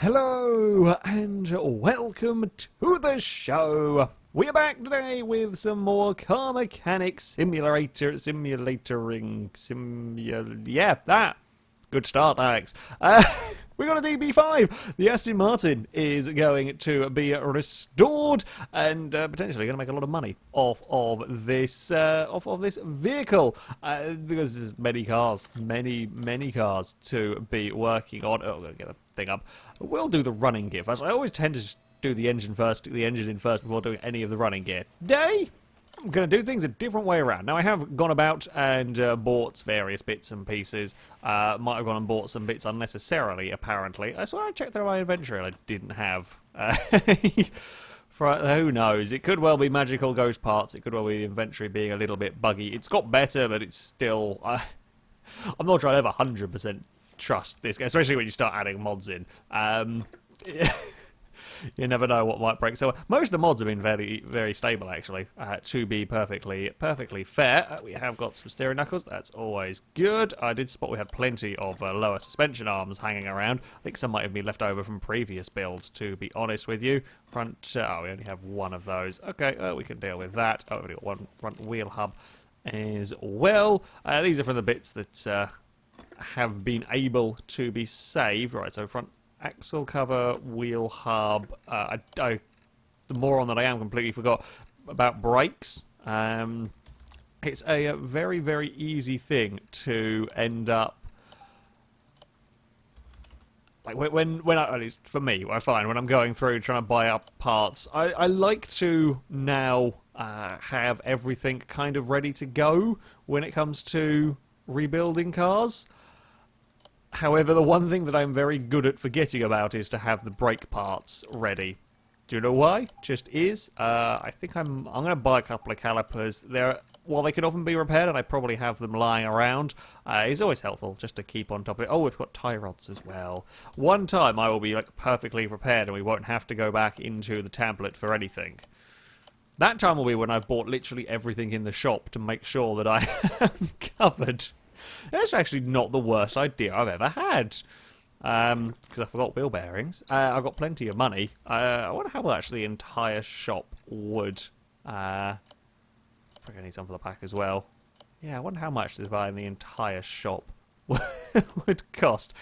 Hello and welcome to the show. We are back today with some more car mechanic that. Good start, Alex. We got a DB5. The Aston Martin is going to be restored and potentially going to make a lot of money off of this vehicle because there's many cars to be working on. Oh, I'm going to get the thing up. We'll do the running gear first. I always tend to just do the engine first, stick the engine in first before doing any of the running gear. Today, I'm going to do things a different way around. Now, I have gone about and bought various bits and pieces. Might have gone and bought some bits unnecessarily, apparently. I swear I checked through my inventory and I didn't have. Who knows? It could well be magical ghost parts. It could well be the inventory being a little bit buggy. It's got better, but it's still... I'm not trying to ever 100% trust this, especially when you start adding mods in. You never know what might break. So most of the mods have been very stable, actually. To be perfectly fair, we have got some steering knuckles. That's always good. I did spot we had plenty of lower suspension arms hanging around. I think some might have been left over from previous builds, to be honest with you. Front, we only have one of those. Okay, we can deal with that. Oh, we've only got one front wheel hub as well. These are from the bits that have been able to be saved. Right, so front axle cover, wheel hub. The moron that I am completely forgot about brakes. It's a very, very easy thing to end up like when I, at least for me, I find when I'm going through trying to buy up parts, I like to now have everything kind of ready to go when it comes to rebuilding cars. However, the one thing that I'm very good at forgetting about is to have the brake parts ready. Do you know why? Just is. I think I'm going to buy a couple of calipers. While they can often be repaired, and I probably have them lying around, it's always helpful just to keep on top of it. Oh, we've got tie rods as well. One time I will be like perfectly prepared, and we won't have to go back into the tablet for anything. That time will be when I've bought literally everything in the shop to make sure that I am covered. That's actually not the worst idea I've ever had. Because I forgot wheel bearings. I've got plenty of money. I wonder how much the entire shop would... I'm going to need some for the pack as well. Yeah, I wonder how much buying the entire shop would cost.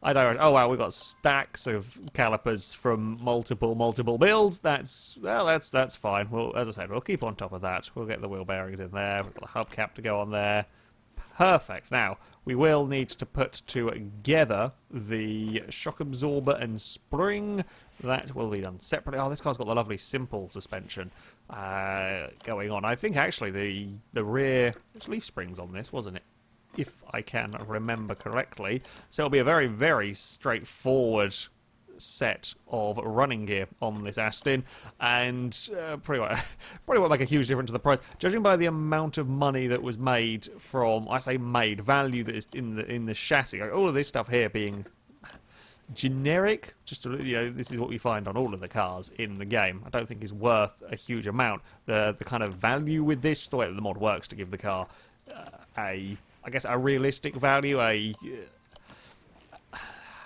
I don't. Oh wow, we've got stacks of calipers from multiple builds. That's fine. Well, as I said, we'll keep on top of that. We'll get the wheel bearings in there. We've got the hubcap to go on there. Perfect. Now we will need to put together the shock absorber and spring. That will be done separately. Oh, this car's got the lovely simple suspension going on. I think actually the rear leaf springs on this, wasn't it? If I can remember correctly. So it'll be a very, very straightforward set of running gear on this Aston, and probably won't make a huge difference to the price. Judging by the amount of money that was made from, I say made, value that is in the chassis, like all of this stuff here being generic, just to, this is what we find on all of the cars in the game. I don't think is worth a huge amount. The kind of value with this, the way that the mod works to give the car I guess a realistic value,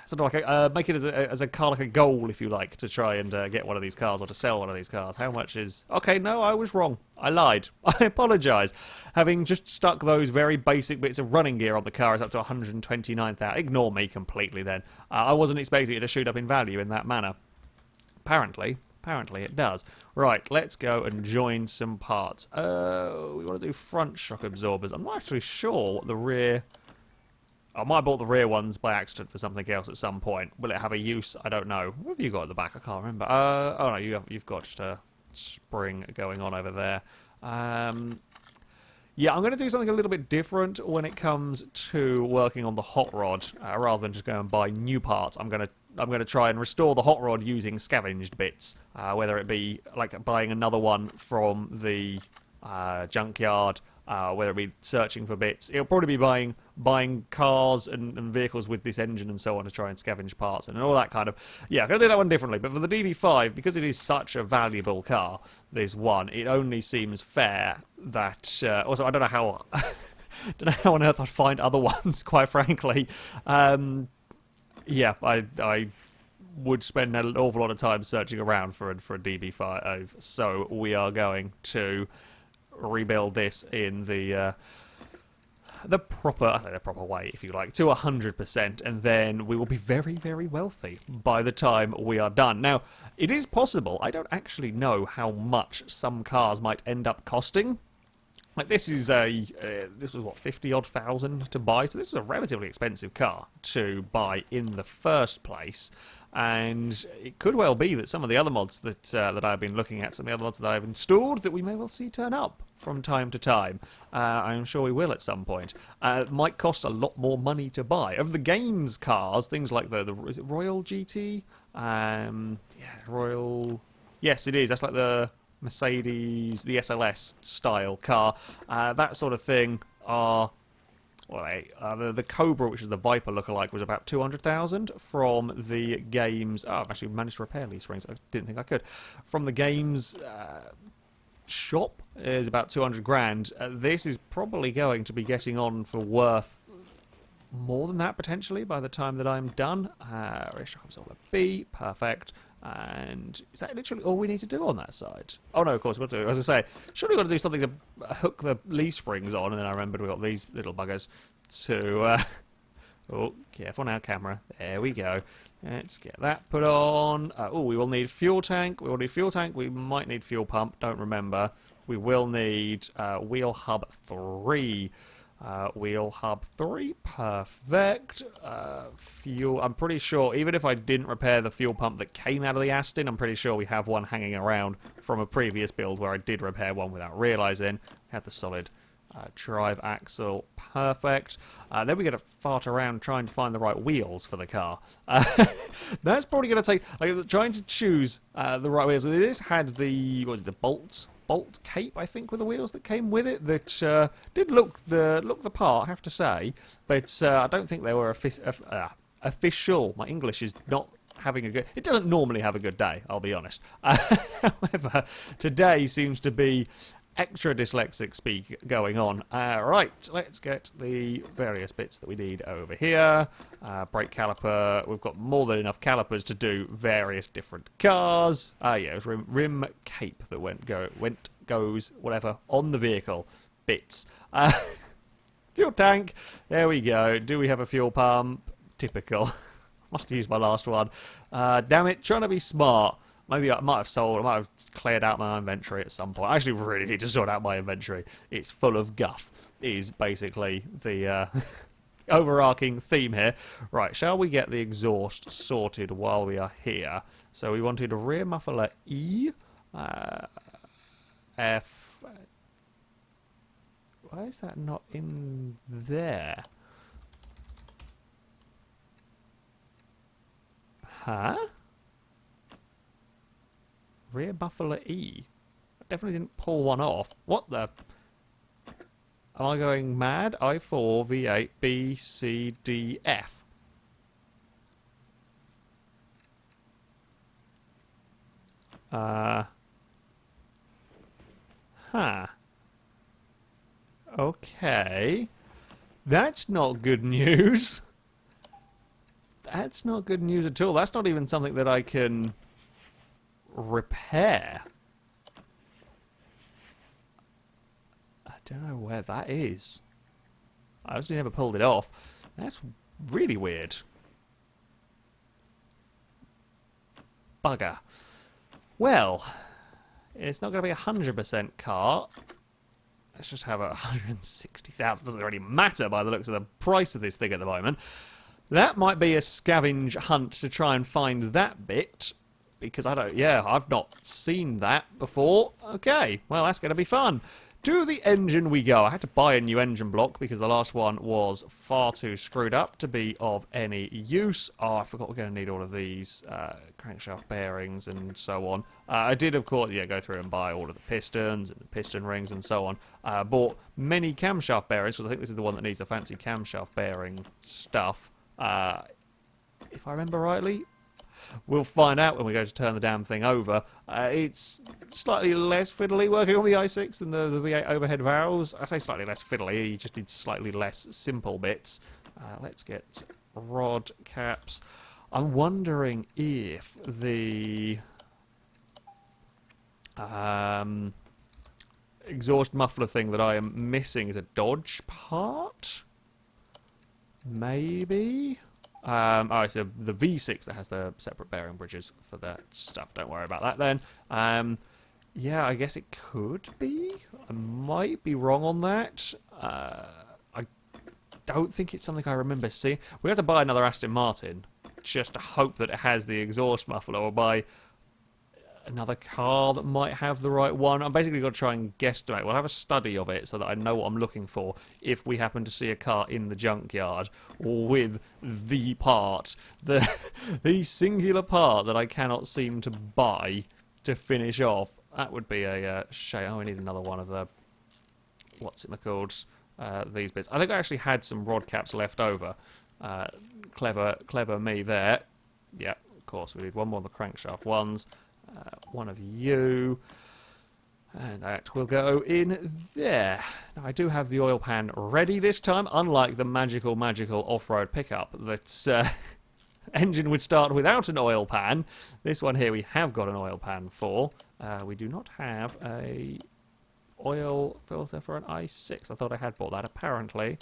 sort of like make it as a car, like a goal, if you like, to try and get one of these cars or to sell one of these cars. How much is... Okay, no, I was wrong. I lied. I apologise. Having just stuck those very basic bits of running gear on the car is up to 129,000. Ignore me completely then. I wasn't expecting it to shoot up in value in that manner. Apparently it does. Right, let's go and join some parts. We want to do front shock absorbers. I'm not actually sure what the rear... I might have bought the rear ones by accident for something else at some point. Will it have a use? I don't know. What have you got at the back? I can't remember. Oh no, you've got just a spring going on over there. Yeah, I'm going to do something a little bit different when it comes to working on the hot rod. Rather than just go and buy new parts, I'm going to try and restore the hot rod using scavenged bits. Whether it be like buying another one from the junkyard, whether it be searching for bits. It'll probably be buying cars and vehicles with this engine and so on to try and scavenge parts and all that kind of... Yeah, I'm going to do that one differently. But for the DB5, because it is such a valuable car, this one, it only seems fair that... also, I don't know how... don't know how on earth I'd find other ones, quite frankly. Yeah, I would spend an awful lot of time searching around for a DB5, so we are going to rebuild this in the proper, I think the proper way, if you like, to 100%, and then we will be very, very wealthy by the time we are done. Now, it is possible, I don't actually know how much some cars might end up costing. Like, this is what, 50-odd thousand to buy, so this is a relatively expensive car to buy in the first place. And it could well be that some of the other mods that I've been looking at, some of the other mods that I've installed, that we may well see turn up from time to time. I'm sure we will at some point. It might cost a lot more money to buy. Of the games cars, things like the is it Royal GT? Yeah, Royal... Yes, it is. That's like the Mercedes, the SLS style car. That sort of thing are... Well, the Cobra, which is the Viper lookalike, was about 200,000 from the games. Oh, I've actually managed to repair these rings. I didn't think I could. From the games shop is about 200 grand. This is probably going to be getting on for worth more than that potentially by the time that I'm done. Race Consoler B, perfect. And is that literally all we need to do on that side? Oh no, of course we've got to, as I say, surely we've got to do something to hook the leaf springs on, and then I remembered we've got these little buggers to... oh, careful now, camera. There we go. Let's get that put on. Oh, we will need fuel tank. We will need fuel tank. We might need fuel pump. Don't remember. We will need wheel hub 3. Wheel hub 3, perfect. Fuel, I'm pretty sure, even if I didn't repair the fuel pump that came out of the Aston, I'm pretty sure we have one hanging around from a previous build where I did repair one without realising. Had the solid drive axle, perfect. Then we got to fart around trying to find the right wheels for the car. That's probably going to take, like, trying to choose the right wheels. This had the, what was it, the bolt cape, I think, were the wheels that came with it, that did look the part, I have to say, but I don't think they were official. My English is not having a good... It doesn't normally have a good day, I'll be honest. However, today seems to be extra dyslexic speak going on. Right, let's get the various bits that we need over here. Brake caliper. We've got more than enough calipers to do various different cars. Yeah, it was rim cape that goes, whatever, on the vehicle. Bits. Fuel tank. There we go. Do we have a fuel pump? Typical. Must have used my last one. Damn it, trying to be smart. Maybe I might have cleared out my inventory at some point. I actually really need to sort out my inventory. It's full of guff, is basically the overarching theme here. Right, shall we get the exhaust sorted while we are here? So we wanted a rear muffler E, F... Why is that not in there? Huh? Rear muffler E. I definitely didn't pull one off. What the... Am I going mad? I4, V8, B, C, D, F. Huh. Okay. That's not good news. That's not good news at all. That's not even something that I can repair. I don't know where that is. I obviously never pulled it off. That's really weird. Bugger. Well, it's not going to be a 100% car. Let's just have a 160,000. Doesn't really matter by the looks of the price of this thing at the moment. That might be a scavenge hunt to try and find that bit. Because I've not seen that before. Okay, well, that's going to be fun. To the engine we go. I had to buy a new engine block because the last one was far too screwed up to be of any use. Oh, I forgot we're going to need all of these crankshaft bearings and so on. I did, of course, go through and buy all of the pistons and the piston rings and so on. Bought many camshaft bearings because I think this is the one that needs the fancy camshaft bearing stuff. If I remember rightly. We'll find out when we go to turn the damn thing over. It's slightly less fiddly working on the i6 than the V8 overhead valves. I say slightly less fiddly, you just need slightly less simple bits. Let's get rod caps. I'm wondering if the exhaust muffler thing that I am missing is a Dodge part? Maybe? Oh, it's the V6 that has the separate bearing bridges for that stuff. Don't worry about that then. Yeah, I guess it could be. I might be wrong on that. I don't think it's something I remember seeing. We have to buy another Aston Martin just to hope that it has the exhaust muffler, or buy another car that might have the right one. I'm basically going to try and guesstimate. We'll have a study of it so that I know what I'm looking for if we happen to see a car in the junkyard or with the part, the singular part that I cannot seem to buy to finish off. That would be a shame. Oh, we need another one of the, what's it called, these bits. I think I actually had some rod caps left over. Clever me there. Yeah, of course, we need one more of the crankshaft ones. One of you, and that will go in there. Now, I do have the oil pan ready this time, unlike the magical off-road pickup that engine would start without an oil pan. This one here we have got an oil pan for. We do not have a oil filter for an i6. I thought I had bought that. Apparently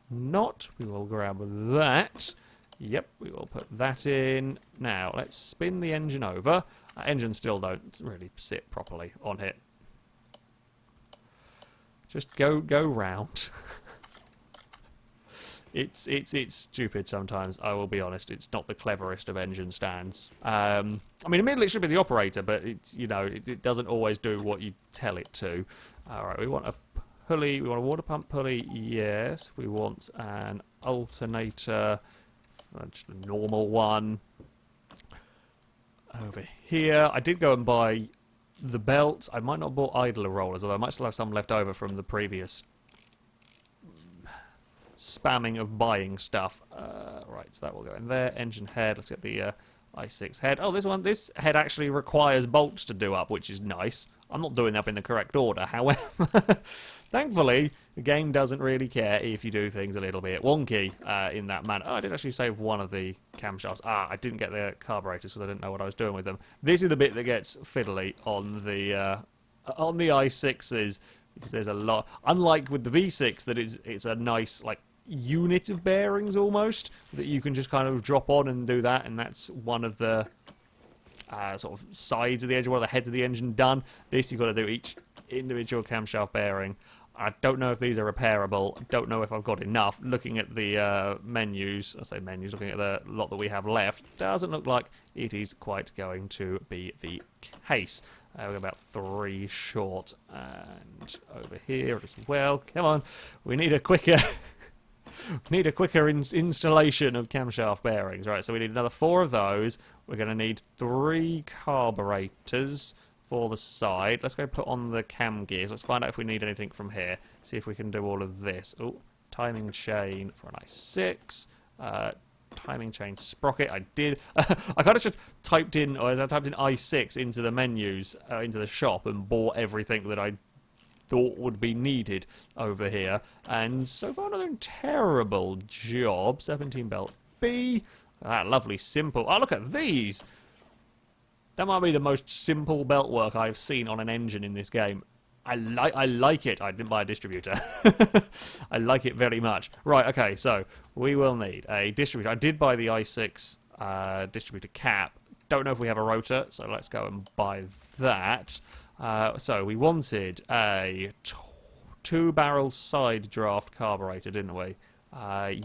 not. We will grab that. Yep, we will put that in. Now, let's spin the engine over. Engines still don't really sit properly on it. Just go round. It's stupid sometimes, I will be honest. It's not the cleverest of engine stands. I mean, admittedly, it should be the operator, but it's, you know, it doesn't always do what you tell it to. Alright, we want a pulley. We want a water pump pulley, yes. We want an alternator. Just a normal one. Over here, I did go and buy the belt. I might not have bought idler rollers, although I might still have some left over from the previous spamming of buying stuff. Right, so that will go in there. Engine head, let's get the i6 head. Oh, this head actually requires bolts to do up, which is nice. I'm not doing up in the correct order, however. Thankfully, the game doesn't really care if you do things a little bit wonky in that manner. Oh, I did actually save one of the camshafts. I didn't get the carburetors because I didn't know what I was doing with them. This is the bit that gets fiddly on the i6s, because there's a lot. Unlike with the V6, that it's a nice like unit of bearings almost that you can just kind of drop on and do that, and that's one of the sort of sides of the engine, one of the heads of the engine done. This you've got to do each individual camshaft bearing. I don't know if these are repairable. I don't know if I've got enough. Looking at the menus, I say menus, looking at the lot that we have left, doesn't look like it is quite going to be the case. We're about 3 short, and over here as well. Come on, we need a quicker installation of camshaft bearings. Right, so we need another 4 of those. We're going to need 3 carburetors for the side. Let's go put on the cam gears. Let's find out if we need anything from here. See if we can do all of this. Oh, timing chain for an i6. Timing chain sprocket. I did. I kind of just typed in i6 into the menus, into the shop, and bought everything that I thought would be needed over here. And so far, not doing a terrible job. 17 belt B. That lovely simple. Oh, look at these. That might be the most simple belt work I've seen on an engine in this game. I like it. I didn't buy a distributor. I like it very much. Right, okay, so we will need a distributor. I did buy the i6 distributor cap. Don't know if we have a rotor, so let's go and buy that. So we wanted a 2-barrel side draft carburetor, didn't we?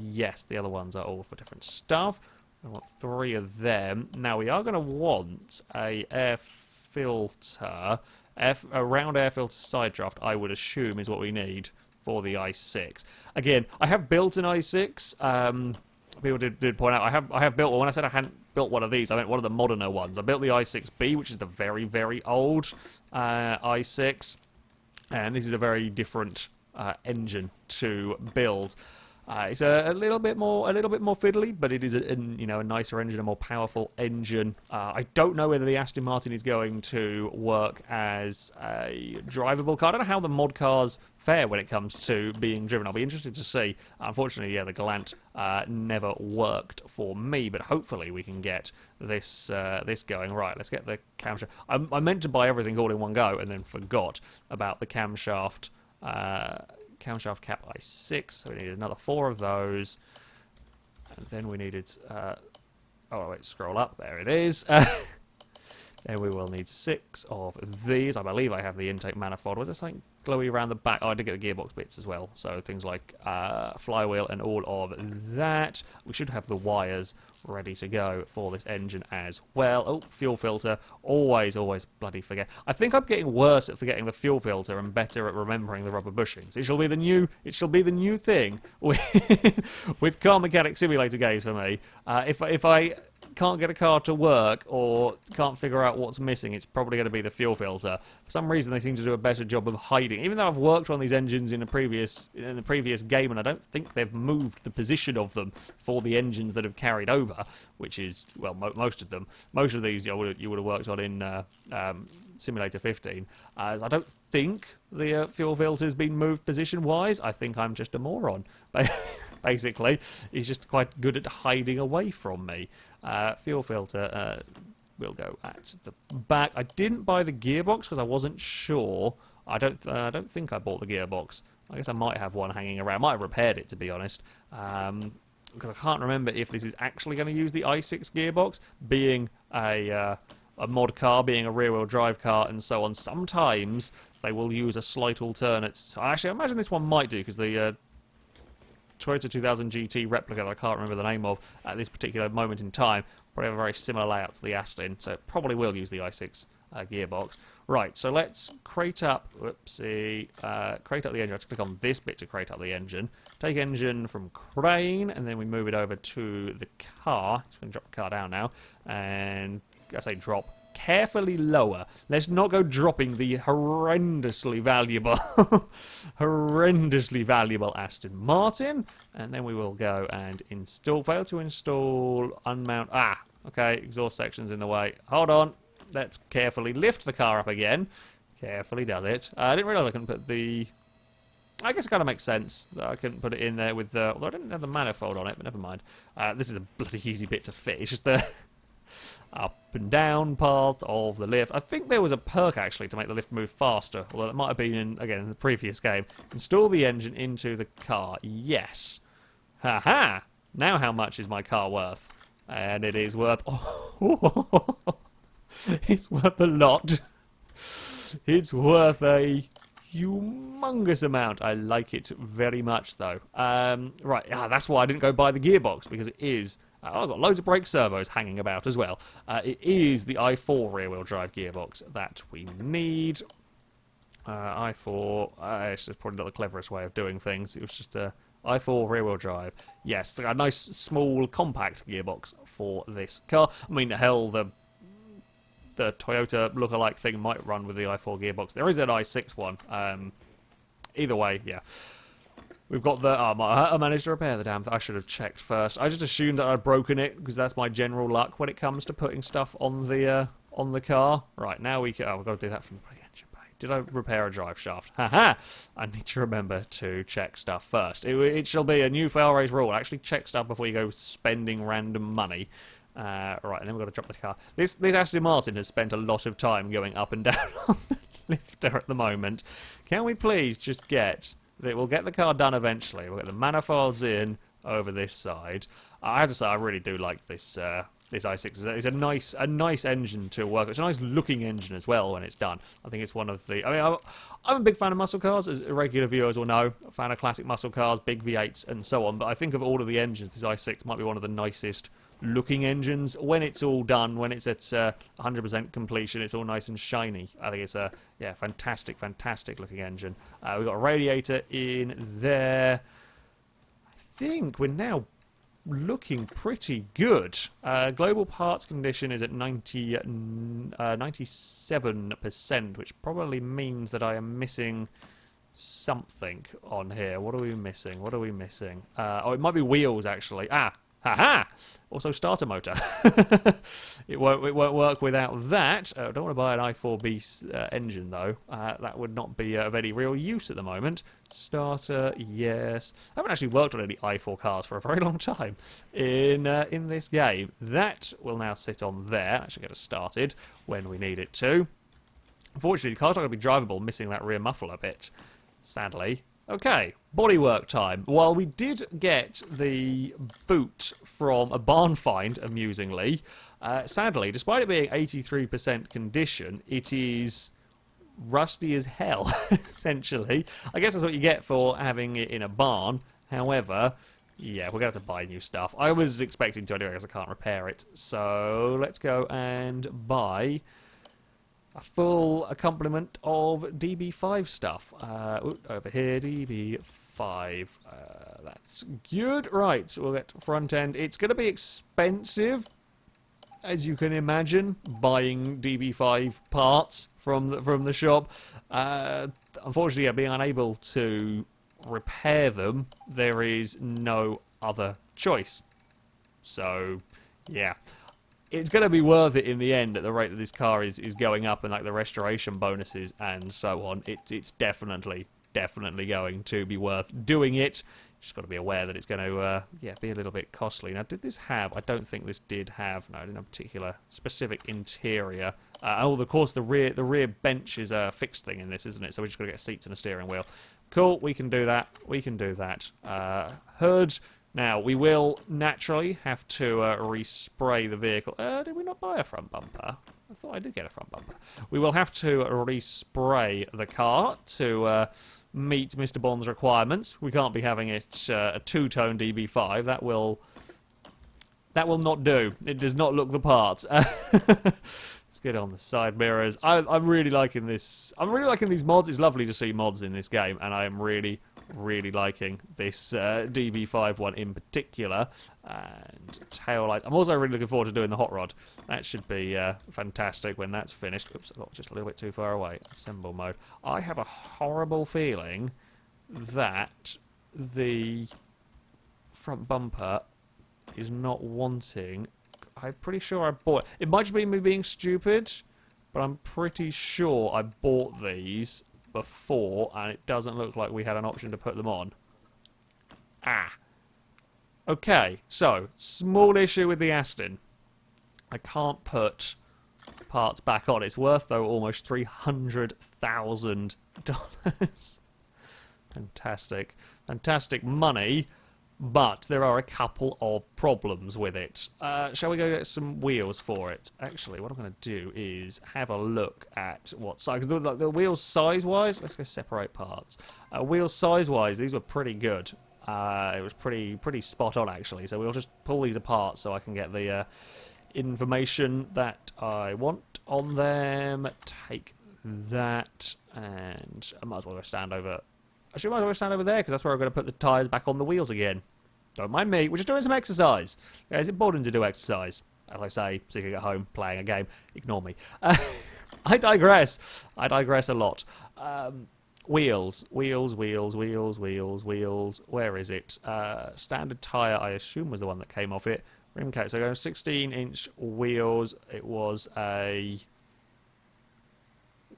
Yes, the other ones are all for different stuff. I want 3 of them. Now we are going to want a air filter, a round air filter side draft, I would assume is what we need for the i6. Again, I have built an i6. People did point out I have built one. When I said I hadn't built one of these, I meant one of the moderner ones. I built the i6B, which is the very, very old i6, and this is a very different engine to build. It's a little bit more fiddly, but it is a nicer engine, a more powerful engine. I don't know whether the Aston Martin is going to work as a drivable car. I don't know how the mod cars fare when it comes to being driven. I'll be interested to see. Unfortunately, yeah, the Galant never worked for me, but hopefully we can get this going. Right, let's get the camshaft. I meant to buy everything all in one go and then forgot about the camshaft cap i6, so we needed another 4 of those, and then we needed oh wait, scroll up, there it is. Then we will need 6 of these. I believe I have the intake manifold. Was there something glowy around the back? Oh, I did get the gearbox bits as well, so things like flywheel and all of that. We should have the wires ready to go for this engine as well. Oh, fuel filter. Always bloody forget. I think I'm getting worse at forgetting the fuel filter and better at remembering the rubber bushings. It shall be the new thing with car mechanic simulator games for me. If I can't get a car to work or can't figure out what's missing, it's probably going to be the fuel filter. For some reason, they seem to do a better job of hiding. Even though I've worked on these engines in the previous game, and I don't think they've moved the position of them for the engines that have carried over, which is, well, most of them. Most of these you would have worked on in Simulator 15. I don't think the fuel filter's been moved position-wise. I think I'm just a moron. Basically, he's just quite good at hiding away from me. Fuel filter will go at the back. I didn't buy the gearbox because I wasn't sure. I don't think I bought the gearbox. I guess I might have one hanging around. I might have repaired it, to be honest. Because I can't remember if this is actually going to use the i6 gearbox, being a mod car, being a rear-wheel drive car, and so on. Sometimes they will use a slight alternate. Actually, I imagine this one might do, because the Toyota 2000 GT replica that I can't remember the name of at this particular moment in time probably have a very similar layout to the Aston, so it probably will use the i6 gearbox. Right, so let's crate up, crate up the engine. Let's click on this bit to crate up the engine. Take engine from crane, and then we move it over to the car. Just going to drop the car down now, and I say drop, carefully lower. Let's not go dropping the horrendously valuable Aston Martin. And then we will go and install, fail to install, unmount, okay, exhaust section's in the way. Hold on, let's carefully lift the car up again. Carefully does it. I didn't realise I couldn't put the, I guess it kind of makes sense that I couldn't put it in there with the, although I didn't have the manifold on it, but never mind. This is a bloody easy bit to fit. It's just the up and down part of the lift. I think there was a perk actually to make the lift move faster, although it might have been in the previous game. Install the engine into the car. Yes. Haha. Now how much is my car worth? And it is worth, it's worth a lot. It's worth a humongous amount. I like it very much though. Right, that's why I didn't go buy the gearbox, because it is, I've got loads of brake servos hanging about as well. It is the i4 rear-wheel drive gearbox that we need. i4, it's just probably not the cleverest way of doing things. It was just a i4 rear-wheel drive. Yes, a nice, small, compact gearbox for this car. I mean, hell, the Toyota look-alike thing might run with the i4 gearbox. There is an i6 one. Either way, yeah. We've got the... I managed to repair the damn thing. I should have checked first. I just assumed that I'd broken it, because that's my general luck when it comes to putting stuff on the car. Right, now we can... we've got to do that from the engine bay. Did I repair a drive shaft? Haha! I need to remember to check stuff first. It shall be a new FailRace rule. Actually check stuff before you go spending random money. Right, and then we've got to drop the car. This Aston Martin has spent a lot of time going up and down on the lifter at the moment. Can we please just get... We'll get the car done eventually. We'll get the manifolds in over this side. I have to say, I really do like this this i6. It's a nice engine to work with. It's a nice looking engine as well when it's done. I think it's one of the... I mean, I'm a big fan of muscle cars, as regular viewers will know. A fan of classic muscle cars, big V8s and so on. But I think of all of the engines, this i6 might be one of the nicest looking engines. When it's all done, when it's at 100% completion, it's all nice and shiny. I think it's a fantastic looking engine. We've got a radiator in there. I think we're now looking pretty good. Global parts condition is at 97%, which probably means that I am missing something on here. What are we missing? What are we missing? Oh, it might be wheels, actually. Ah, ha-ha! Also starter motor. It won't work without that. I don't want to buy an i4B engine, though. That would not be of any real use at the moment. Starter, yes. I haven't actually worked on any i4 cars for a very long time in this game. That will now sit on there. That should get us started when we need it to. Unfortunately, the car's not going to be drivable, missing that rear muffler bit, sadly. Okay, bodywork time. While we did get the boot from a barn find, amusingly, sadly, despite it being 83% condition, it is rusty as hell, essentially. I guess that's what you get for having it in a barn. However, yeah, we're going to have to buy new stuff. I was expecting to anyway, because I can't repair it. So let's go and buy a full complement of DB5 stuff. Over here, DB5. That's good. Right, so we'll get front end. It's going to be expensive, as you can imagine, buying DB5 parts from the shop. Unfortunately, yeah, being unable to repair them, there is no other choice. So, yeah. It's going to be worth it in the end at the rate that this car is going up and like the restoration bonuses and so on. It's definitely going to be worth doing it. Just got to be aware that it's going to be a little bit costly. Now, did this have? I don't think this did have. No, it didn't have a particular specific interior. Of course, the rear bench is a fixed thing in this, isn't it? So we're just going to get seats and a steering wheel. Cool, we can do that. We can do that. Hood. Now, we will naturally have to respray the vehicle. Did we not buy a front bumper? I thought I did get a front bumper. We will have to respray the car to meet Mr. Bond's requirements. We can't be having it a two-tone DB5. That will not do. It does not look the part. Let's get on the side mirrors. I'm really liking this. I'm really liking these mods. It's lovely to see mods in this game, and I am really liking this DB5 one in particular. And tail light. I'm also really looking forward to doing the hot rod. That should be fantastic when that's finished. Oops, I got just a little bit too far away. Assemble mode. I have a horrible feeling that the front bumper is not wanting. I'm pretty sure I bought it. It might just be me being stupid, but I'm pretty sure I bought these before, and it doesn't look like we had an option to put them on. Okay, so, small issue with the Aston. I can't put parts back on. It's worth, though, almost $300,000. Fantastic. Fantastic money, but there are a couple of problems with it. Shall we go get some wheels for it? Actually, what I'm going to do is have a look at what size. Because the wheels size-wise, let's go separate parts. Wheels size-wise, these were pretty good. It was pretty spot on, actually. So we'll just pull these apart so I can get the information that I want on them. Take that, and I might as well go stand over. Actually, I might as well stand over there, because that's where I'm going to put the tyres back on the wheels again. Don't mind me, we're just doing some exercise. Yeah, it's important to do exercise. As I say, sitting at home, playing a game. Ignore me. I digress. I digress a lot. Wheels. Where is it? Standard tyre, I assume, was the one that came off it. Rim coat. So 16-inch wheels. It was a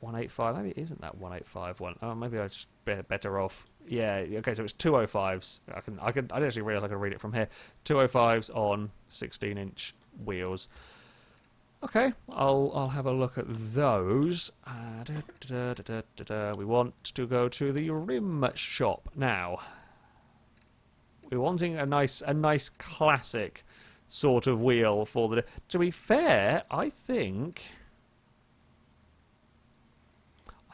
185. Maybe it isn't that 185 one. Oh, maybe I just better off. Yeah. Okay. So it's 205s. I didn't actually realise I could read it from here. 205s on 16-inch wheels. Okay. I'll have a look at those. We want to go to the rim shop now. We're wanting a nice classic sort of wheel for the. To be fair, I think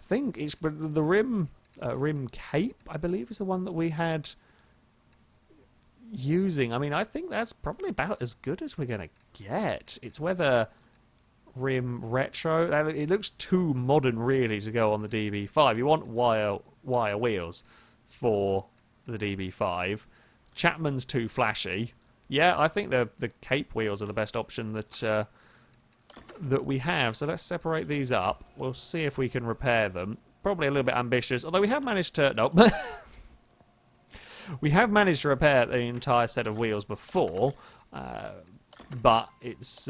it's the rim cape, I believe, is the one that we had using. I mean, I think that's probably about as good as we're going to get. It's whether rim retro. It looks too modern, really, to go on the DB5. You want wire wheels for the DB5. Chapman's too flashy. Yeah, I think the cape wheels are the best option that we have. So let's separate these up. We'll see if we can repair them. probably a little bit ambitious, although we have managed to... Nope. We have managed to repair the entire set of wheels before, but it's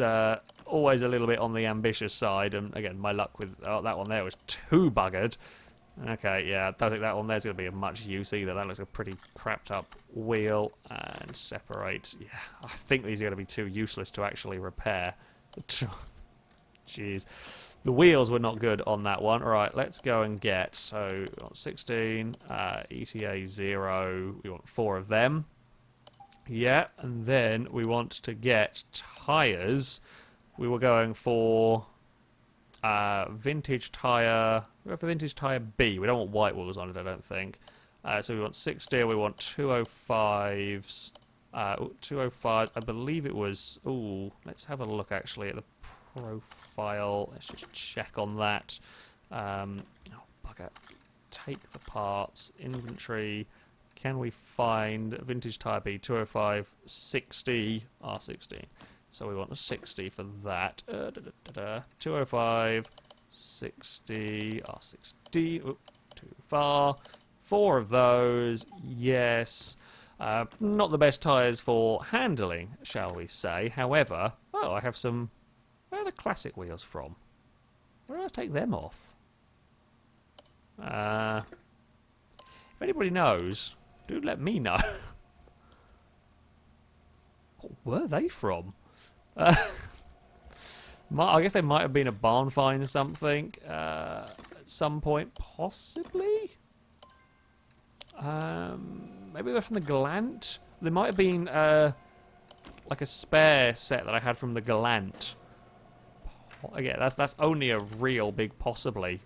always a little bit on the ambitious side, and again, my luck with that one there was too buggered. Okay, yeah, I don't think that one there's going to be of much use either. That looks a pretty crapped up wheel, and separate. Yeah, I think these are going to be too useless to actually repair. Jeez. The wheels were not good on that one. All right, let's go and get, so 16, ETA 0, we want 4 of them. Yeah, and then we want to get tyres. We were going for vintage tyre, we go for vintage tyre B. We don't want white wheels on it, I don't think. So we want 60, we want 205s. 205s, I believe it was, ooh, let's have a look actually at the profile. Let's just check on that. Oh, bugger. Take the parts. Inventory. Can we find vintage tyre B 205 60 R16? So we want a 60 for that. 205 60 R16. Oop, too far. 4 of those. Yes. Not the best tyres for handling, shall we say. However, oh, I have some. Where are the classic wheels from? Where did I take them off? If anybody knows, do let me know. What were they from? I guess they might have been a barn find or something at some point, possibly. Maybe they're from the Galant. They might have been like a spare set that I had from the Galant. Again, that's only a real big possibly.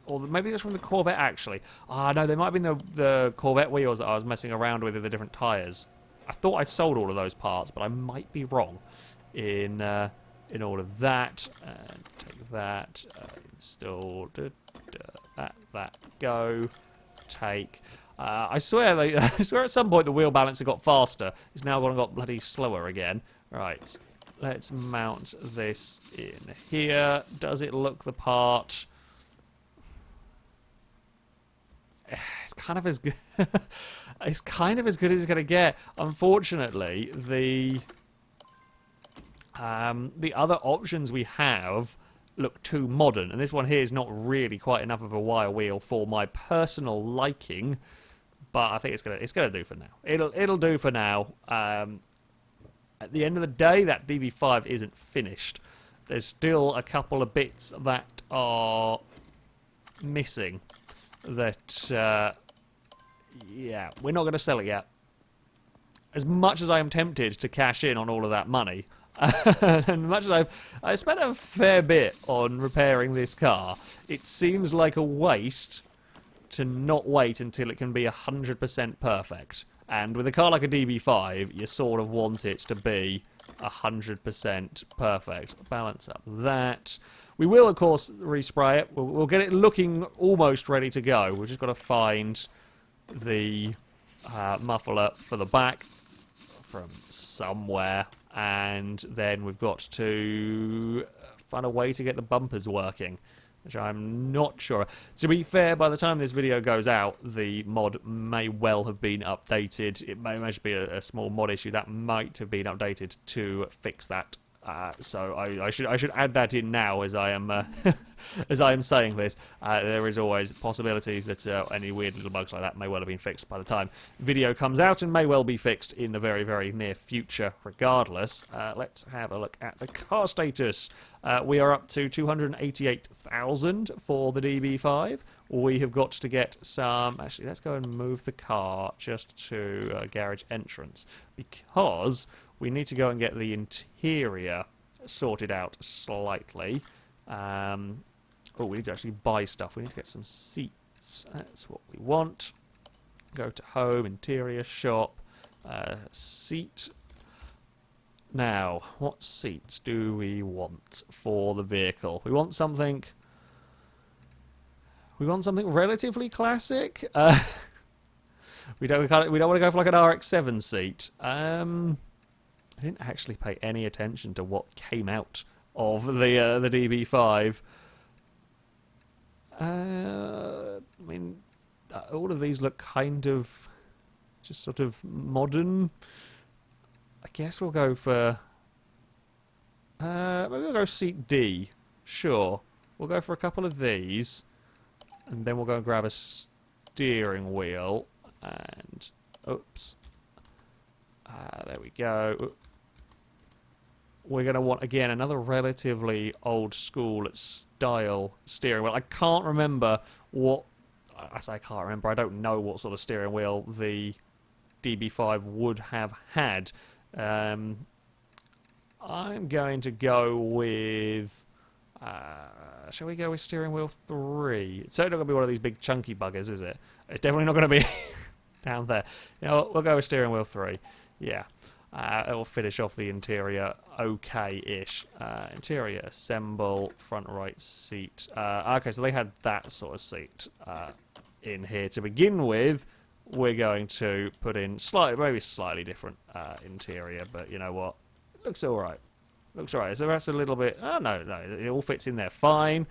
Or maybe that's from the Corvette, actually. Ah, no, they might have been the Corvette wheels that I was messing around with the different tyres. I thought I'd sold all of those parts, but I might be wrong in all of that. Take that, install, that, go, take. I swear at some point the wheel balancer got faster. It's now got bloody slower again. Right. Let's mount this in here. Does it look the part? It's kind of as good. It's kind of as good as it's going to get. Unfortunately, the other options we have look too modern, and this one here is not really quite enough of a wire wheel for my personal liking. But I think it's gonna do for now. It'll do for now. At the end of the day, that DB5 isn't finished. There's still a couple of bits that are missing. That, yeah, we're not going to sell it yet. As much as I am tempted to cash in on all of that money, and much as I spent a fair bit on repairing this car, it seems like a waste to not wait until it can be 100% perfect. And with a car like a DB5, you sort of want it to be 100% perfect. Balance up that. We will, of course, respray it. We'll get it looking almost ready to go. We've just got to find the muffler for the back from somewhere. And then we've got to find a way to get the bumpers working, which I'm not sure. To be fair, by the time this video goes out, the mod may well have been updated. It may just be a small mod issue that might have been updated to fix that. So I should add that in now as I am as I am saying this. There is always possibilities that any weird little bugs like that may well have been fixed by the time video comes out, and may well be fixed in the very, very near future regardless. Let's have a look at the car status. We are up to 288,000 for the DB5. We have got to get some... Actually, let's go and move the car just to garage entrance, because we need to go and get the interior sorted out slightly. Oh, we need to actually buy stuff. We need to get some seats. That's what we want. Go to home, interior shop, seat. Now, what seats do we want for the vehicle? We want something... We want something relatively classic. We don't want to go for like an RX-7 seat. I didn't actually pay any attention to what came out of the DB5. all of these look kind of just sort of modern. I guess we'll go for... maybe we'll go seat D. Sure. We'll go for a couple of these. And then we'll go and grab a steering wheel. And... oops. There we go. We're going to want, again, another relatively old school style steering wheel. I can't remember what... I say I can't remember. I don't know what sort of steering wheel the DB5 would have had. I'm going to go with... shall we go with steering wheel 3? It's certainly not going to be one of these big chunky buggers, is it? It's definitely not going to be down there. You know what? We'll go with steering wheel 3. Yeah. It will finish off the interior okay-ish. Interior assemble, front right seat. Okay, so they had that sort of seat in here to begin with. We're going to put in maybe slightly different interior, but you know what? Looks all right. Looks all right. So that's a little bit... oh, no, it all fits in there fine.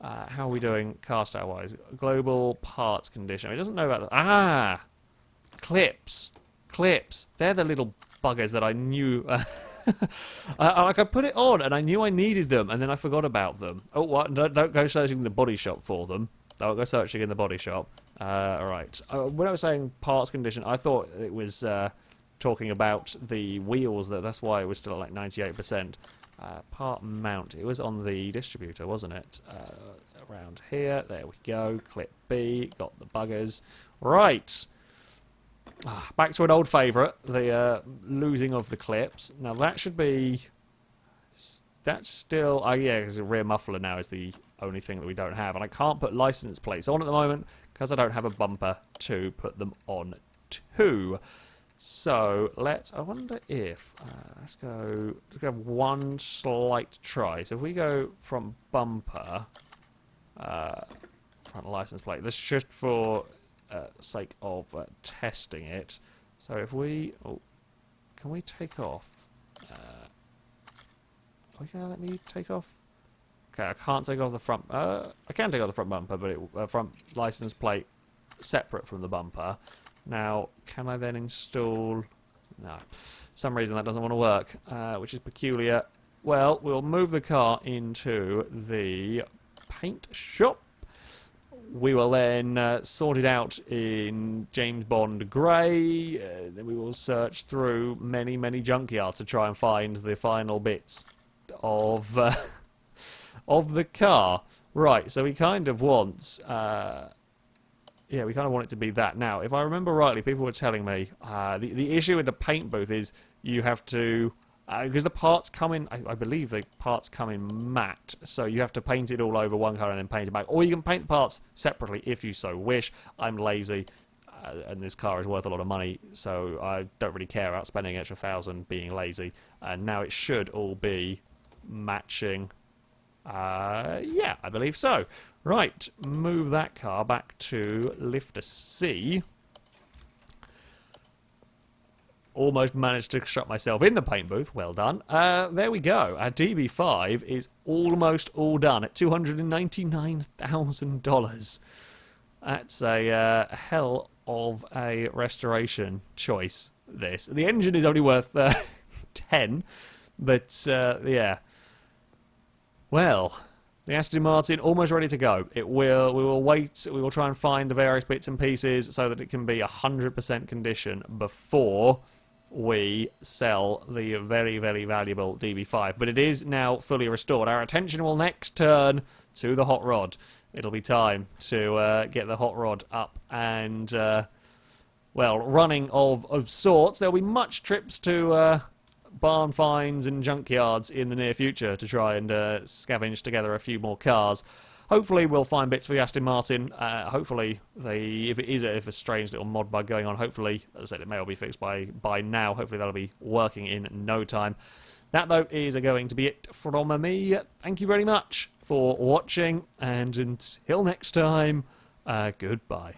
How are we doing cast hour-wise? Global parts condition. It doesn't know about the... clips. Clips. They're the little buggers that I knew... I could put it on, and I knew I needed them, and then I forgot about them. Oh, what? Don't go searching in the body shop for them. Don't go searching in the body shop. Right. When I was saying parts condition, I thought it was talking about the wheels. That's why it was still at like 98%. Part mount. It was on the distributor, wasn't it? Around here. There we go. Clip B. Got the buggers. Right. Back to an old favourite, the losing of the clips. Now that should be... that's still... oh yeah, because the rear muffler now is the only thing that we don't have. And I can't put license plates on at the moment because I don't have a bumper to put them on to. So, I wonder if... let's go have one slight try. So if we go from bumper... front license plate. This is just for... sake of testing it. So if we... oh, can we take off? Are you going to let me take off? Okay, I can't take off the front... I can take off the front bumper, but front license plate separate from the bumper. Now, can I then install... no. For some reason that doesn't want to work, which is peculiar. Well, we'll move the car into the paint shop. We will then sort it out in James Bond Grey. Then we will search through many, many junkyards to try and find the final bits of the car. Right, so we kind of want... yeah, we kind of want it to be that. Now, if I remember rightly, people were telling me the issue with the paint booth is you have to... because the parts come in, I believe the parts come in matte, so you have to paint it all over one colour and then paint it back. Or you can paint the parts separately if you so wish. I'm lazy, and this car is worth a lot of money, so I don't really care about spending an extra $1,000 being lazy. And now it should all be matching. Yeah, I believe so. Right, move that car back to lifter C. Almost managed to shut myself in the paint booth. Well done. There we go. Our DB5 is almost all done at $299,000. That's a hell of a restoration choice, this. The engine is only worth 10, but yeah. Well, the Aston Martin almost ready to go. We will wait. We will try and find the various bits and pieces so that it can be 100% condition before we sell the very, very valuable DB5. But it is now fully restored. Our attention will next turn to the hot rod. It'll be time to get the hot rod up and, well, running of sorts. There'll be much trips to barn finds and junkyards in the near future to try and scavenge together a few more cars. Hopefully we'll find bits for the Aston Martin. Hopefully, if a strange little mod bug going on, hopefully, as I said, it may all be fixed by now. Hopefully that'll be working in no time. That, though, is going to be it from me. Thank you very much for watching, and until next time, goodbye.